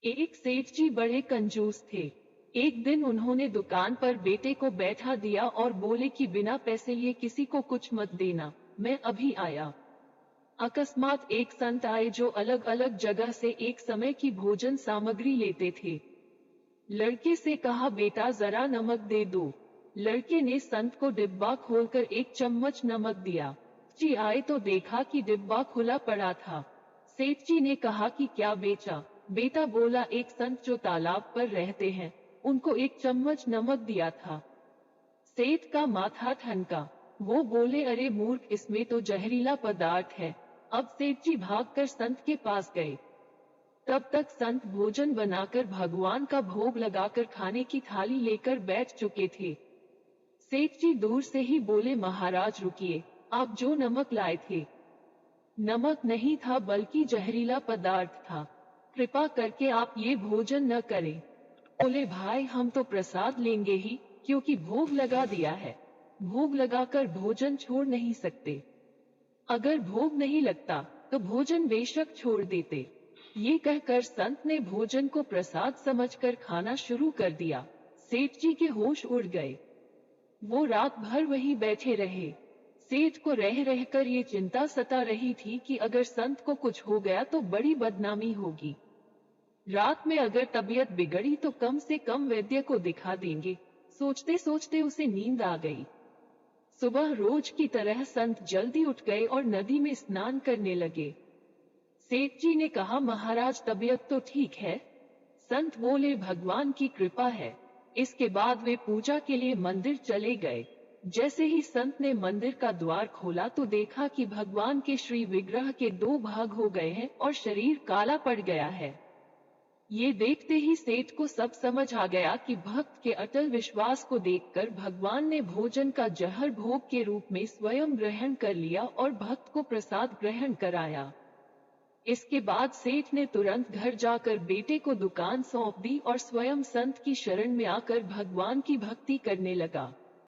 एक सेठ जी बड़े कंजूस थे। एक दिन उन्होंने दुकान पर बेटे को बैठा दिया और बोले कि बिना पैसे लिए किसी को कुछ मत देना, मैं अभी आया। अकस्मात एक संत आए जो अलग अलग जगह से एक समय की भोजन सामग्री लेते थे। लड़के से कहा, बेटा जरा नमक दे दो। लड़के ने संत को डिब्बा खोलकर एक चम्मच नमक दिया। जी आए तो देखा कि डिब्बा खुला पड़ा था। सेठ जी ने कहा कि क्या बेचा? बेटा बोला, एक संत जो तालाब पर रहते हैं, उनको एक चम्मच नमक दिया था। सेठ का माथा ठनका। वो बोले, अरे मूर्ख, इसमें तो जहरीला पदार्थ है। अब सेठ जी भागकर संत के पास गए। तब तक संत भोजन बनाकर भगवान का भोग लगाकर खाने की थाली लेकर बैठ चुके थे। सेठ जी दूर से ही बोले, महाराज रुकिए, आप जो नमक लाए थे, नमक नहीं था बल्कि जहरीला पदार्थ था। कृपा करके आप ये भोजन न करें। बोले, भाई हम तो प्रसाद लेंगे ही, क्योंकि भोग लगा दिया है। भोग लगाकर भोजन छोड़ नहीं सकते। अगर भोग नहीं लगता तो भोजन बेशक छोड़ देते। ये कहकर संत ने भोजन को प्रसाद समझकर खाना शुरू कर दिया। सेठ जी के होश उड़ गए। वो रात भर वहीं बैठे रहे। सेठ को रह रहकर ये चिंता सता रही थी कि अगर संत को कुछ हो गया तो बड़ी बदनामी होगी। रात में अगर तबीयत बिगड़ी तो कम से कम वैद्य को दिखा देंगे। सोचते सोचते उसे नींद आ गई। सुबह रोज की तरह संत जल्दी उठ गए और नदी में स्नान करने लगे। सेठ जी ने कहा, महाराज तबीयत तो ठीक है? संत बोले, भगवान की कृपा है। इसके बाद वे पूजा के लिए मंदिर चले गए। जैसे ही संत ने मंदिर का द्वार खोला तो देखा कि भगवान के श्री विग्रह के दो भाग हो गए हैं और शरीर काला पड़ गया है। ये देखते ही सेठ को सब समझ आ गया कि भक्त के अटल विश्वास को देखकर भगवान ने भोजन का जहर भोग के रूप में स्वयं ग्रहण कर लिया और भक्त को प्रसाद ग्रहण कराया। इसके बाद सेठ ने तुरंत घर जाकर बेटे को दुकान सौंप दी और स्वयं संत की शरण में आकर भगवान की भक्ति करने लगा।